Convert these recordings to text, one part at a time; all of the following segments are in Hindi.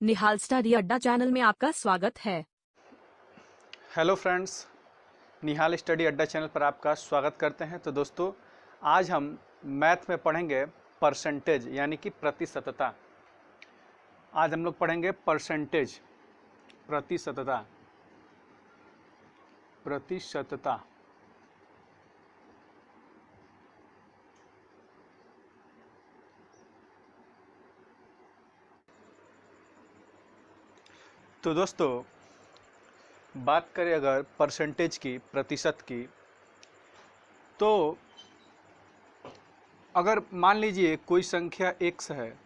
निहाल स्टडी अड्डा चैनल में आपका स्वागत है। हेलो फ्रेंड्स, निहाल स्टडी अड्डा चैनल पर आपका स्वागत करते हैं। तो दोस्तों, आज हम मैथ में पढ़ेंगे परसेंटेज यानी कि प्रतिशतता। आज हम लोग पढ़ेंगे परसेंटेज, प्रतिशतता। प्रतिशतता तो दोस्तों, बात करें अगर परसेंटेज की, प्रतिशत की, तो अगर मान लीजिए कोई संख्या x है,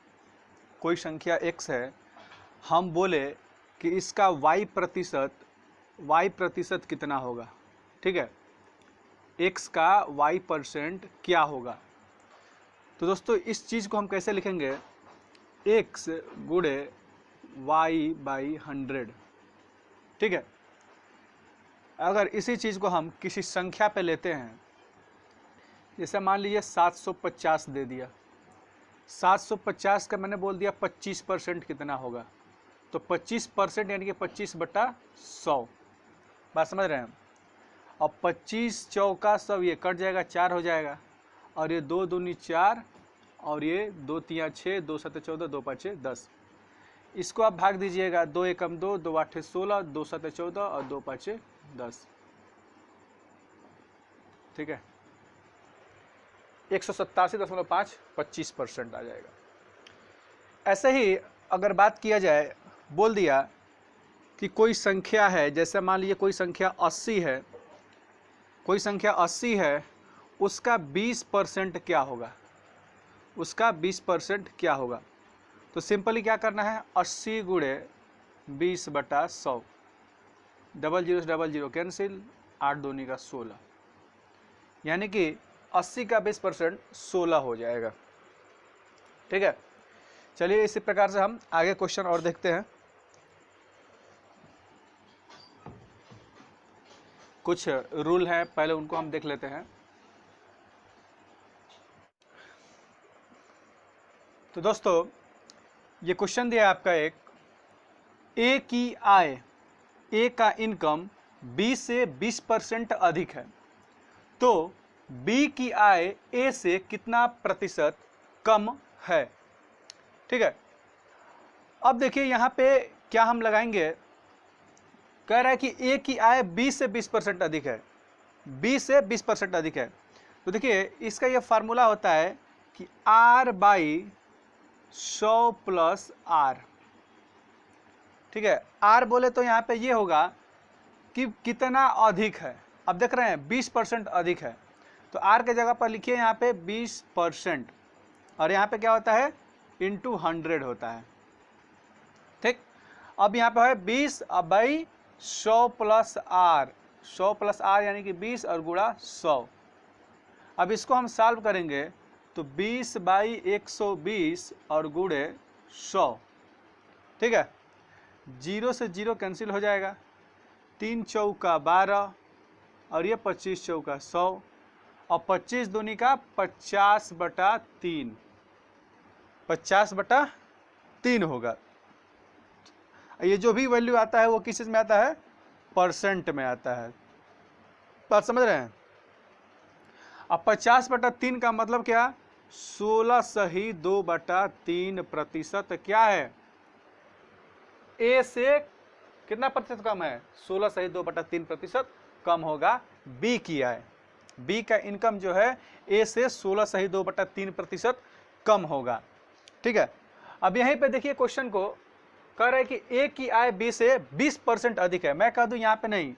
कोई संख्या x है, हम बोले कि इसका y प्रतिशत कितना होगा। ठीक है, x का y% क्या होगा। तो दोस्तों, इस चीज़ को हम कैसे लिखेंगे, x गुणे y/100। ठीक है, अगर इसी चीज़ को हम किसी संख्या पे लेते हैं, जैसे मान लीजिए 750 दे दिया, 750 का मैंने बोल दिया 25% कितना होगा, तो 25% यानी कि 25/100। बात समझ रहे हैं। और 25 चौका 100, ये कट जाएगा, 4 हो जाएगा, और ये 2 दूनी 4, और ये 2 तिया 6, 2 7 14, 2 5 10। इसको आप भाग दीजिएगा, 2 एकम 2, 2 8 16, 2 7 14 और 2 5 10। ठीक है, 187.5 25% आ जाएगा। ऐसे ही अगर बात किया जाए, बोल दिया कि कोई संख्या है, जैसे मान लीजिए कोई संख्या 80 है, कोई संख्या 80 है, उसका 20% क्या होगा, उसका 20% क्या होगा। तो सिंपली क्या करना है, 80 गुणे 20/100, 00 से 00 कैंसिल, 8 दूनी का 16, यानी कि 80 का 20% 16 हो जाएगा। ठीक है, चलिए इसी प्रकार से हम आगे क्वेश्चन और देखते हैं। कुछ रूल हैं, पहले उनको हम देख लेते हैं। तो दोस्तों, ये क्वेश्चन दिया है आपका एक, ए की आय, ए का इनकम बी से 20% अधिक है, तो बी की आय ए से कितना प्रतिशत कम है। ठीक है, अब देखिए यहाँ पे क्या हम लगाएंगे, कह रहा है कि ए की आय बी से 20% अधिक है, बी से 20% अधिक है। तो देखिए इसका ये फार्मूला होता है कि R/100 प्लस R। ठीक है, R बोले तो यहाँ पे ये होगा कि कितना अधिक है। अब देख रहे हैं 20% अधिक है, तो R के जगह पर लिखिए यहाँ पे 20%, और यहाँ पे क्या होता है, इंटू 100 होता है। ठीक, अब यहाँ पे है 20 by 100 plus R, 100 plus R यानी कि 20 और गुणा 100। अब इसको हम सॉल्व करेंगे तो 20/120 और गुणे 100। ठीक है, 0 से 0 कैंसिल हो जाएगा, 3 चौका 12, और ये 25 चौका 100, और 25 दूनी का 50/3, 50/3 होगा। ये जो भी वैल्यू आता है वो किस चीज में आता है, परसेंट में आता है। बात समझ रहे हैं। अब 50/3 का मतलब क्या, 16.2/3% क्या है, ए से कितना प्रतिशत कम है, 16.2/3% कम होगा बी की आय। बी का इनकम जो है ए से 16.2/3% कम होगा। ठीक है, अब यहीं पे देखिए क्वेश्चन को कह रहा है कि ए की आय बी से 20% अधिक है। मैं कह दूं यहाँ पे नहीं,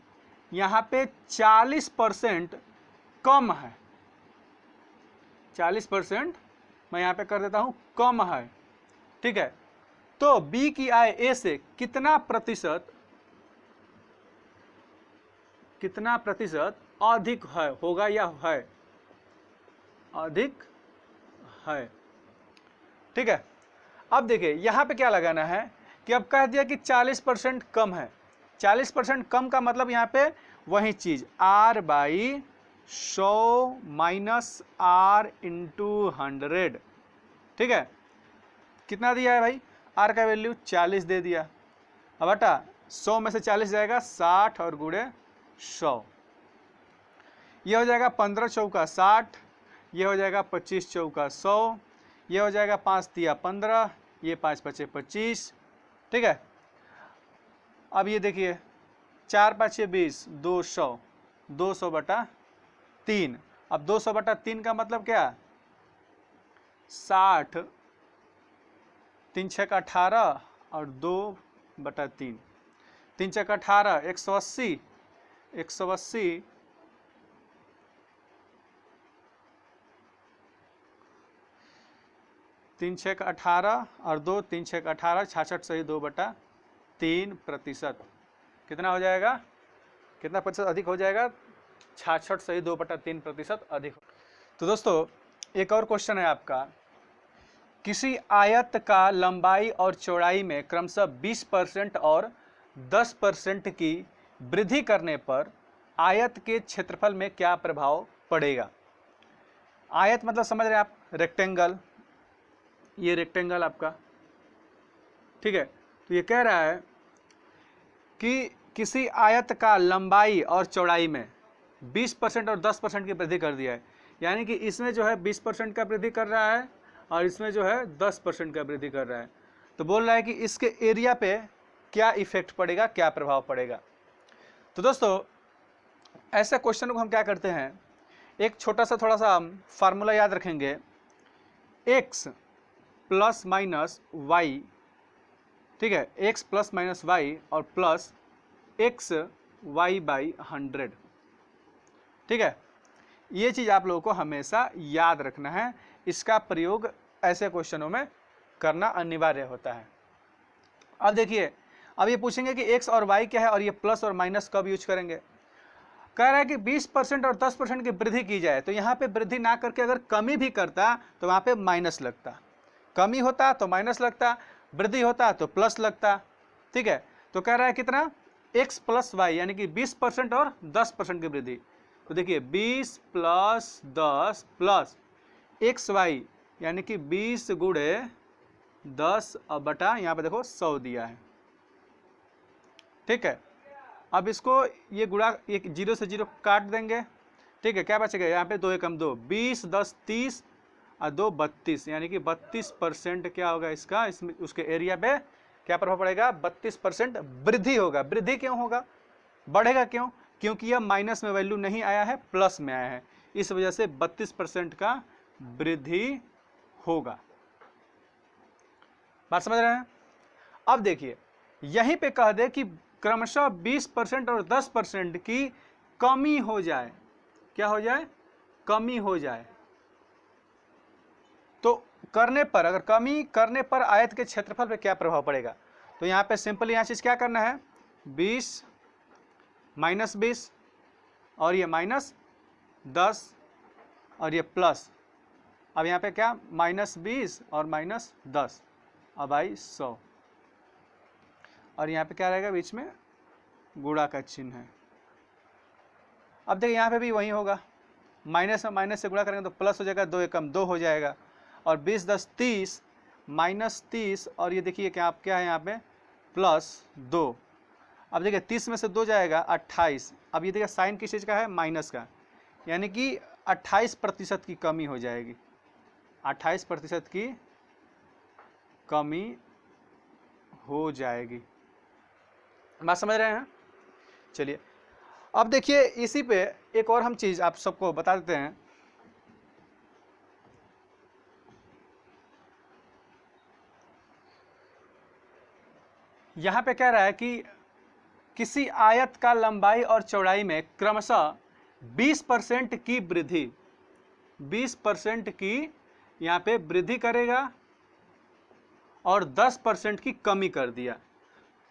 यहाँ पे 40% कम है, 40% मैं यहाँ पे कर देता हूँ कम है। ठीक है, तो बी की आय ए से कितना प्रतिशत अधिक है, होगा या है, अधिक है। ठीक है, अब देखिए यहाँ पे क्या लगाना है कि अब कह दिया कि 40% कम है। 40% कम का मतलब यहाँ पे वही चीज, R/100 माइनस R इंटू 100। ठीक है, कितना दिया है भाई, आर का वैल्यू 40 दे दिया। अब हटा 100 में से 40 जाएगा 60 और गुणे 100, ये हो जाएगा 15 चौका 60, ये हो जाएगा 25 चौका 100, ये हो जाएगा 5 तिया 15, ये 5 पचे 25। ठीक है, अब ये देखिए 4 5 20, 200, 200 बटा 3। अब 200 बटा 3 का मतलब क्या, 60, 3 छक 18 और 2 बटा 3, 3 छक 18, 180, 180 3 छक 18 और 2, 3 छक 18, 66 सही 2 बटा 3%। कितना हो जाएगा, कितना प्रतिशत अधिक हो जाएगा, 66 सही 2 बटा 3% अधिक। तो दोस्तों एक और क्वेश्चन है आपका, किसी आयत का लंबाई और चौड़ाई में क्रमशः 20% और 10% की वृद्धि करने पर आयत के क्षेत्रफल में क्या प्रभाव पड़ेगा। आयत मतलब समझ रहे हैं आप, रेक्टेंगल, ये रेक्टेंगल आपका, ठीक है। तो ये कह रहा है कि किसी आयत का लंबाई और चौड़ाई में 20% और 10% की वृद्धि कर दिया है, यानी कि इसमें जो है 20% का वृद्धि कर रहा है और इसमें जो है 10% का वृद्धि कर रहा है। तो बोल रहा है कि इसके एरिया पे क्या इफेक्ट पड़ेगा, क्या प्रभाव पड़ेगा। तो दोस्तों ऐसे क्वेश्चन को हम क्या करते हैं, एक छोटा सा थोड़ा सा हम फार्मूला याद रखेंगे, x प्लस माइनस वाई, ठीक है, x प्लस माइनस वाई और प्लस एक्स वाई बाई 100, ठीक है। ये चीज़ आप लोगों को हमेशा याद रखना है, इसका प्रयोग ऐसे क्वेश्चनों में करना अनिवार्य होता है। अब देखिए, अब ये पूछेंगे कि x और y क्या है और ये प्लस और माइनस कब यूज करेंगे। कह रहा है कि 20% और 10% की वृद्धि की जाए, तो यहाँ पे वृद्धि ना करके अगर कमी भी करता तो वहाँ पे माइनस लगता, कमी होता तो माइनस लगता, वृद्धि होता तो प्लस लगता, ठीक है। तो कह रहा है कितना, x प्लस वाई, यानी कि 20% और 10% की वृद्धि। तो देखिए 20 प्लस 10 प्लस एक्स वाई, यानी कि 20 गुणे 10 और बटा यहाँ पे देखो 100 दिया है, ठीक है। अब इसको ये गुणा, एक 0 से 0 काट देंगे, ठीक है, क्या बचेगा, यहाँ पे 2 एकम 2, 20 10 30 और 2 32, यानी कि 32% क्या होगा इसका, इसमें उसके एरिया पे क्या प्रभाव पड़ेगा, 32% वृद्धि होगा। वृद्धि क्यों होगा, बढ़ेगा क्यों, क्योंकि यह माइनस में वैल्यू नहीं आया है, प्लस में आया है, इस वजह से 32% का वृद्धि होगा। बात समझ रहे हैं। अब देखिए यहीं पे कह दे कि क्रमशः 20% और 10% की कमी हो जाए, क्या हो जाए, कमी हो जाए, तो करने पर, अगर कमी करने पर आयत के क्षेत्रफल पे क्या प्रभाव पड़ेगा। तो यहाँ पे सिंपल यहाँ चीज क्या करना है, 20 माइनस 20 और ये माइनस 10 और ये प्लस, अब यहाँ पे क्या, माइनस 20 और माइनस 10, अब आई 100 और यहाँ पे क्या रहेगा, बीच में गुणा का चिन्ह है। अब देखिए यहाँ पे भी वही होगा, माइनस में माइनस से गुणा करेंगे तो प्लस हो जाएगा, 2 एकम 2 हो जाएगा और 20 10 30 माइनस 30 और ये देखिए क्या आप क्या है यहाँ पे प्लस 2। अब देखिए 30 में से 2 जाएगा 28, अब ये देखिए साइन किस चीज़ का है, माइनस का, यानी कि 28% की कमी हो जाएगी, 28% की कमी हो जाएगी। बात समझ रहे हैं। चलिए अब देखिए इसी पे एक और हम चीज आप सबको बता देते हैं। यहां पे कह रहा है कि किसी आयत का लंबाई और चौड़ाई में क्रमशः 20% की वृद्धि, 20% की यहाँ पे वृद्धि करेगा और 10% की कमी कर दिया,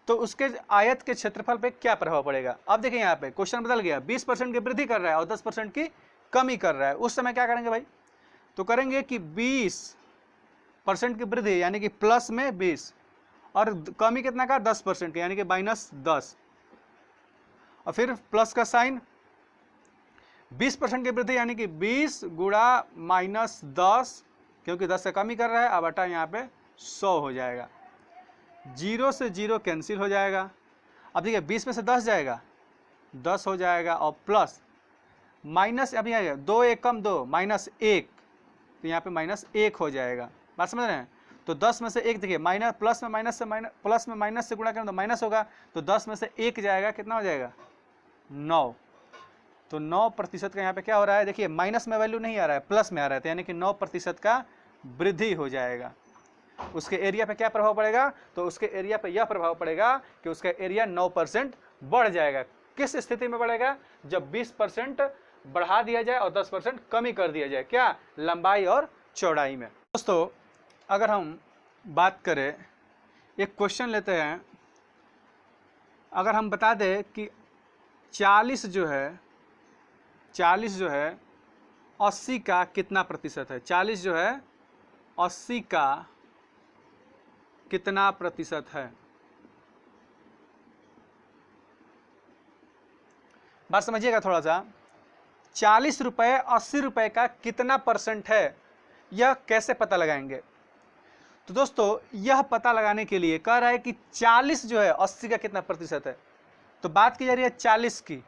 तो उसके आयत के क्षेत्रफल पे क्या प्रभाव पड़ेगा। अब देखिए यहाँ पे क्वेश्चन बदल गया, 20% की वृद्धि कर रहा है और 10% की कमी कर रहा है, उस समय क्या करेंगे भाई, तो करेंगे कि 20% की वृद्धि यानी कि प्लस में 20 और कमी कितना का, 10% की, यानी कि माइनस 10 और फिर प्लस का साइन, 20% की वृद्धि यानी कि 20 गुणा माइनस 10, क्योंकि 10 से कमी कर रहा है, अब बटा यहाँ पे 100 हो जाएगा। जीरो से जीरो कैंसिल हो जाएगा। अब देखिए 20 में से 10 जाएगा, 10 हो जाएगा, और प्लस माइनस अभी आएगा 2 एक कम 2 माइनस 1, तो यहाँ पे माइनस 1 हो जाएगा। बात समझ रहे हैं? तो 10 में से 1 देखिए माइनस प्लस में माइनस से माइनस, प्लस में माइनस से गुणा करें तो माइनस होगा, तो 10 में से 1 जाएगा, कितना हो जाएगा 9। तो 9% का यहाँ पे क्या हो रहा है, देखिए माइनस में वैल्यू नहीं आ रहा है, प्लस में आ रहा है, तो यानी कि 9% का वृद्धि हो जाएगा। उसके एरिया पे क्या प्रभाव पड़ेगा, तो उसके एरिया पे यह प्रभाव पड़ेगा कि उसका एरिया 9% बढ़ जाएगा। किस स्थिति में बढ़ेगा, जब 20% बढ़ा दिया जाए और 10% कमी कर दिया जाए, क्या, लंबाई और चौड़ाई में। दोस्तों अगर हम बात करें, एक क्वेश्चन लेते हैं, अगर हम बता दें कि 40 जो है 80 का कितना प्रतिशत है, 40 जो है 80 का कितना प्रतिशत है। बात समझिएगा थोड़ा सा, 40 रुपये 80 रुपये का कितना परसेंट है, यह कैसे पता लगाएंगे। तो दोस्तों यह पता लगाने के लिए कह रहा है कि 40 जो है 80 का कितना प्रतिशत है, तो बात की जा रही है 40 की,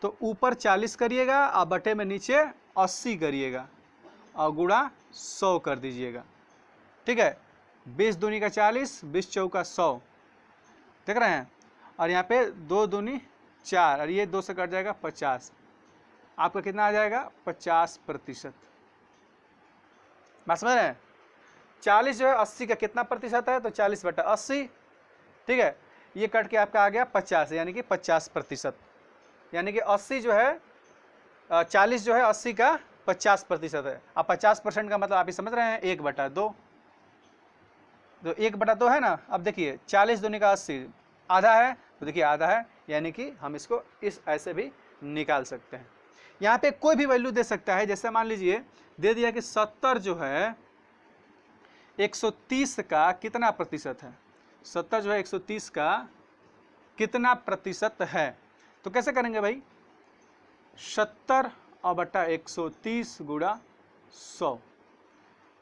तो ऊपर 40 करिएगा और बटे में नीचे 80 करिएगा और गुणा 100 कर दीजिएगा। ठीक है, 20 दूनी का 40, 20 चौका 100, देख रहे हैं, और यहाँ पे 2 दूनी 4, और ये 2 से कट जाएगा 50, आपका कितना आ जाएगा 50%। बात समझ रहे हैं? 40 जो है 80 का कितना प्रतिशत है, तो 40/80, ठीक है, ये कट के आपका आ गया 50, यानी कि 50%, यानी कि 80 जो है 40 जो है 80 का 50% है। अब 50% का मतलब आप ही समझ रहे हैं, 1/2, तो 1/2 है ना। अब देखिए 40 दूनी का 80, आधा है, तो देखिए आधा है, यानी कि हम इसको इस ऐसे भी निकाल सकते हैं। यहाँ पे कोई भी वैल्यू दे सकता है, जैसे मान लीजिए दे दिया कि 70 जो है 130 का कितना प्रतिशत है, 70 जो है 130 का कितना प्रतिशत है, तो कैसे करेंगे भाई, 70/130 गुणा 100,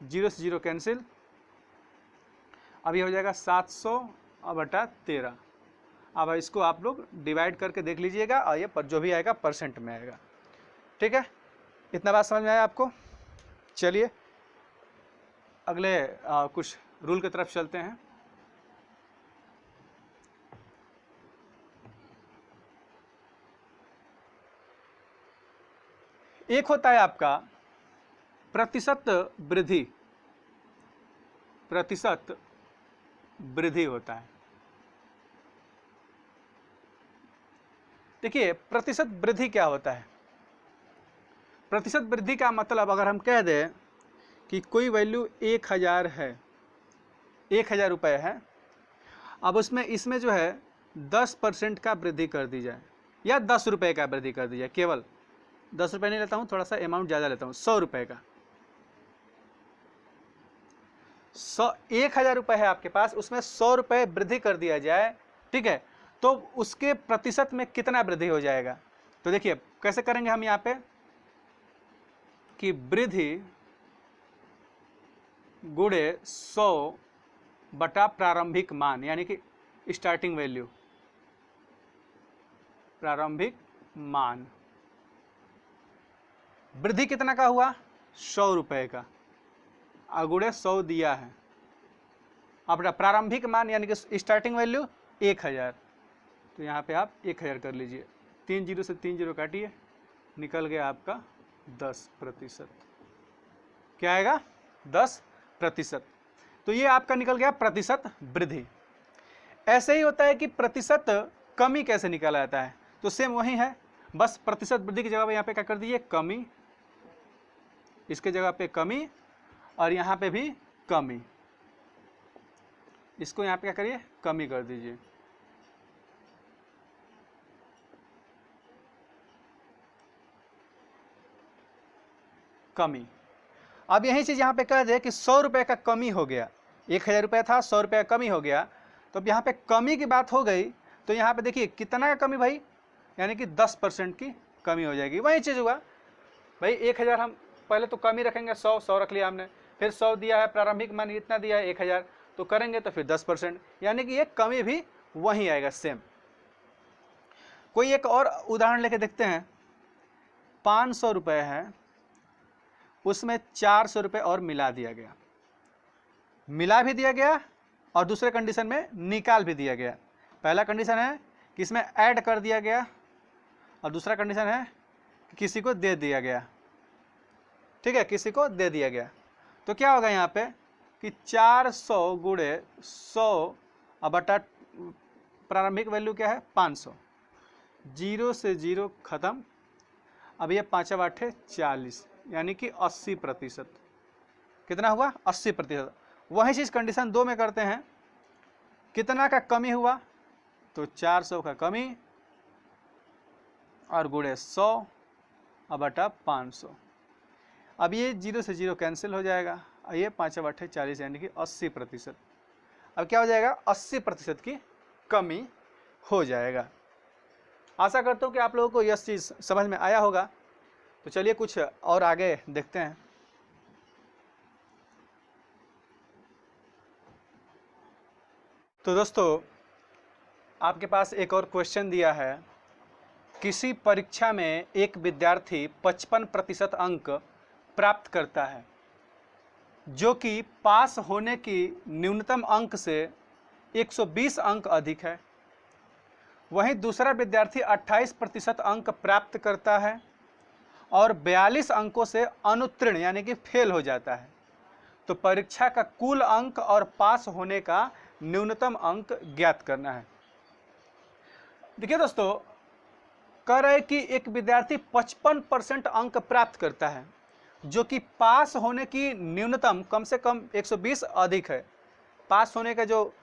0 से 0 कैंसिल, अभी हो जाएगा 700/13। अब इसको आप लोग डिवाइड करके देख लीजिएगा, और ये जो भी आएगा परसेंट में आएगा। ठीक है, इतना बात समझ में आया आपको। चलिए अगले कुछ रूल की तरफ चलते हैं। एक होता है आपका प्रतिशत वृद्धि, प्रतिशत वृद्धि होता है। देखिए प्रतिशत वृद्धि क्या होता है, प्रतिशत वृद्धि का मतलब अगर हम कह दें कि कोई वैल्यू 1000 है, 1000 रुपये है, अब उसमें इसमें जो है 10% का वृद्धि कर दी जाए, या 10 रुपये का वृद्धि कर दी जाए, केवल 10 रुपये नहीं लेता हूँ, थोड़ा सा अमाउंट ज़्यादा लेता हूँ, 100 रुपये का, 1000 रुपये है आपके पास, उसमें 100 रुपये वृद्धि कर दिया जाए, ठीक है, तो उसके प्रतिशत में कितना वृद्धि हो जाएगा। तो देखिए कैसे करेंगे हम यहाँ पे कि वृद्धि गुणे 100 बटा प्रारंभिक मान, यानी कि स्टार्टिंग वैल्यू, प्रारंभिक मान, वृद्धि कितना का हुआ 100 रुपये का, गुणे 100 दिया है, अब प्रारंभिक मान यानी कि स्टार्टिंग वैल्यू 1000, तो यहाँ पे आप 1000 कर लीजिए, 3 जीरो से 3 जीरो काटिए, निकल गया आपका 10%। क्या आएगा 10%। तो ये आपका निकल गया प्रतिशत वृद्धि। ऐसे ही होता है कि प्रतिशत कमी कैसे निकाला जाता है, तो सेम वही है, बस प्रतिशत वृद्धि की जगह यहाँ पे क्या कर दीजिए कमी, इसके जगह पे कमी, और यहाँ पे भी कमी, इसको यहाँ पे क्या करिए कमी कर दीजिए। कमी, अब यही चीज़ यहाँ पे कह दे कि 100 रुपये का कमी हो गया, 1000 रुपये था 100 रुपये का कमी हो गया, तो अब यहाँ पे कमी की बात हो गई, तो यहाँ पे देखिए कितना का कमी भाई, यानी कि 10% की कमी हो जाएगी। वही चीज़ हुआ भाई, 1000 हम पहले तो कमी रखेंगे, 100 रख लिया हमने, फिर 100 दिया है प्रारंभिक मान इतना दिया है 1000, तो करेंगे तो फिर 10%, यानी कि ये कमी भी वहीं आएगा सेम। कोई एक और उदाहरण लेके देखते हैं। 500 रुपये है, उसमें 400 रुपये और मिला दिया गया, मिला भी दिया गया और दूसरे कंडीशन में निकाल भी दिया गया। पहला कंडीशन है कि इसमें ऐड कर दिया गया और दूसरा कंडीशन है कि किसी को दे दिया गया। ठीक है, किसी को दे दिया गया। तो क्या होगा यहाँ पे कि 400 गुणे 100 और बटा प्रारंभिक वैल्यू क्या है 500, 0 से 0 खत्म। अब ये 5 8 40, यानी कि 80%। कितना हुआ 80%। वही चीज़ कंडीशन 2 में करते हैं। कितना का कमी हुआ, तो 400 का कमी और गुणे 100 और बटा 500। अब ये 0 से 0 कैंसिल हो जाएगा, ये 5 8 40 यानी कि 80%। अब क्या हो जाएगा 80% की कमी हो जाएगा। आशा करता हूँ कि आप लोगों को यह चीज़ समझ में आया होगा। तो चलिए कुछ और आगे देखते हैं। तो दोस्तों आपके पास एक और क्वेश्चन दिया है। किसी परीक्षा में एक विद्यार्थी 55% अंक प्राप्त करता है, जो कि पास होने की न्यूनतम अंक से 120 अंक अधिक है। वहीं दूसरा विद्यार्थी 28% अंक प्राप्त करता है और 42 अंकों से अनुत्तीर्ण यानी कि फेल हो जाता है। तो परीक्षा का कुल अंक और पास होने का न्यूनतम अंक ज्ञात करना है। देखिए दोस्तों, कह रहे कि एक विद्यार्थी 55% अंक प्राप्त करता है, जो कि पास होने की न्यूनतम कम से कम 120 अधिक है। पास होने का जो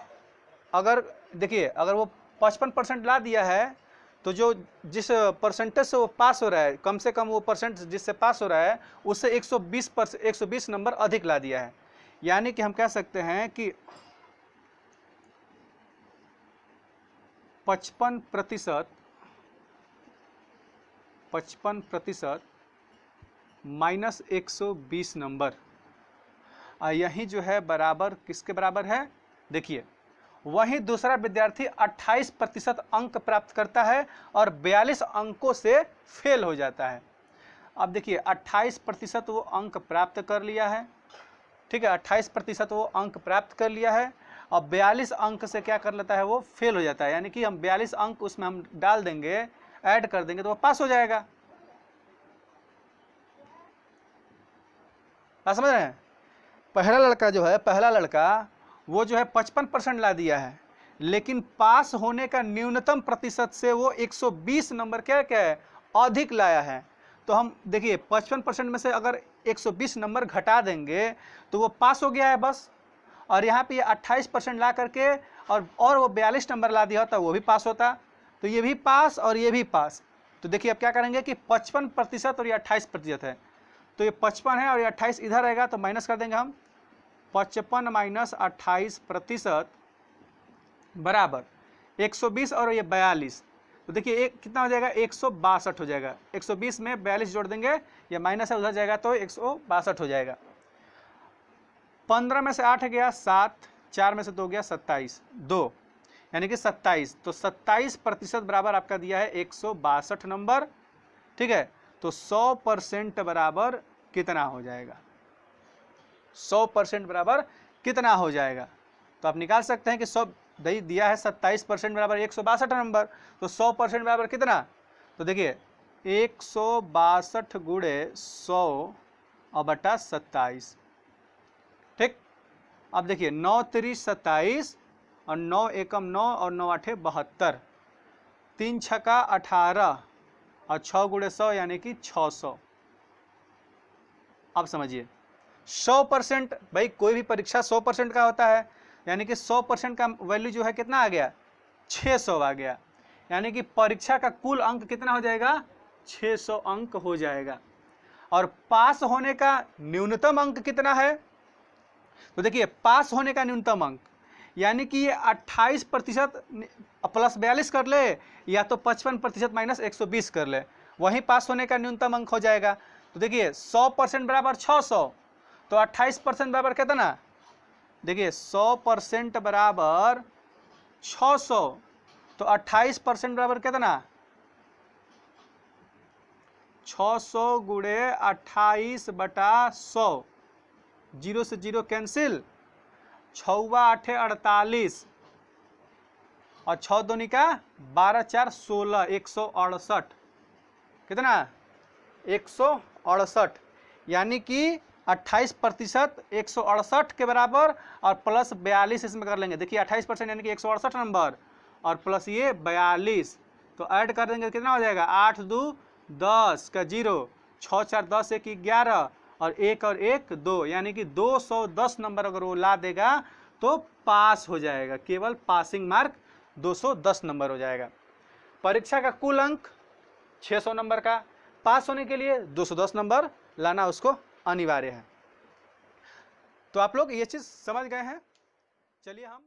अगर देखिए अगर वो 55% ला दिया है, तो जो जिस परसेंटेज से वो पास हो रहा है, कम से कम वो परसेंट जिससे पास हो रहा है उससे 120 नंबर अधिक ला दिया है। यानी कि हम कह सकते हैं कि 55% माइनस 120 नंबर, यही जो है बराबर किसके बराबर है। देखिए वहीं दूसरा विद्यार्थी 28% अंक प्राप्त करता है और 42 अंकों से फेल हो जाता है। अब देखिए 28% वो अंक प्राप्त कर लिया है, ठीक है, 28% वो अंक प्राप्त कर लिया है और 42 अंक से क्या कर लेता है, वो फेल हो जाता है। यानी कि हम 42 अंक उसमें हम डाल देंगे, ऐड कर देंगे तो वो पास हो जाएगा। आप समझ रहे हैं। पहला लड़का जो है, पहला लड़का वो जो है 55% ला दिया है, लेकिन पास होने का न्यूनतम प्रतिशत से वो 120 नंबर क्या है अधिक लाया है। तो हम देखिए 55% में से अगर 120 नंबर घटा देंगे तो वो पास हो गया है बस। और यहाँ पे 28% ला करके और वो 42 नंबर ला दिया होता वो भी पास होता। तो ये भी पास और ये भी पास। तो देखिए अब क्या करेंगे कि 55% और ये 28% है, तो ये 55 है और ये 28 इधर रहेगा, तो माइनस कर देंगे हम। 55 माइनस 28% बराबर 120 और ये 42। तो देखिए एक कितना हो जाएगा 162 हो जाएगा। 120 में 42 जोड़ देंगे, ये माइनस है उधर जाएगा तो 162 हो जाएगा। 15 में से 8 गया 7, 4 में से 2 गया 27, 2 यानी कि 27। तो 27% बराबर आपका दिया है 162 नंबर, ठीक है। तो 100% बराबर कितना हो जाएगा, 100% बराबर कितना हो जाएगा। तो आप निकाल सकते हैं कि 100 दिया है 27% बराबर 162 नंबर, तो 100% बराबर कितना। तो देखिए 162 गुणे 100 और बटा 27, ठीक। अब देखिए 9 3 27 और 9 एकम 9 और 9 8 72, 3 छक्का 18 और 6 गुणे 100 यानी कि 600। अब समझिए 100%, भाई कोई भी परीक्षा 100% का होता है, यानी कि 100% का वैल्यू जो है कितना आ गया 600 आ गया। यानी कि परीक्षा का कुल अंक कितना हो जाएगा 600 अंक हो जाएगा। और पास होने का न्यूनतम अंक कितना है, तो देखिए पास होने का न्यूनतम अंक यानी कि ये 28% प्लस 42 कर ले या तो 55% माइनस 120 कर ले, वहीं पास होने का न्यूनतम अंक हो जाएगा। तो देखिए 100% बराबर 600, तो 28% बराबर कितना देखिए 100% बराबर 600, तो 28% बराबर कितना, 600 गुणे 28/100, 0 से 0 कैंसिल, 6 8 48 और 6 दूनी का 12 4 16, 168, कितना 168, यानी कि 28% 168 के बराबर और प्लस 42 इसमें कर लेंगे। देखिए 28% यानी कि 168 नंबर और प्लस ये 42, तो ऐड कर देंगे कितना हो जाएगा, 8 2 10 का 0, 6 4 10 1 11 और 1 और 1 2, यानी कि 210 नंबर अगर वो ला देगा तो पास हो जाएगा, केवल पासिंग मार्क 210 नंबर हो जाएगा। परीक्षा का कुल अंक 600 नंबर का, पास होने के लिए 210 नंबर लाना उसको अनिवार्य है। तो आप लोग ये चीज़ समझ गए हैं। चलिए हम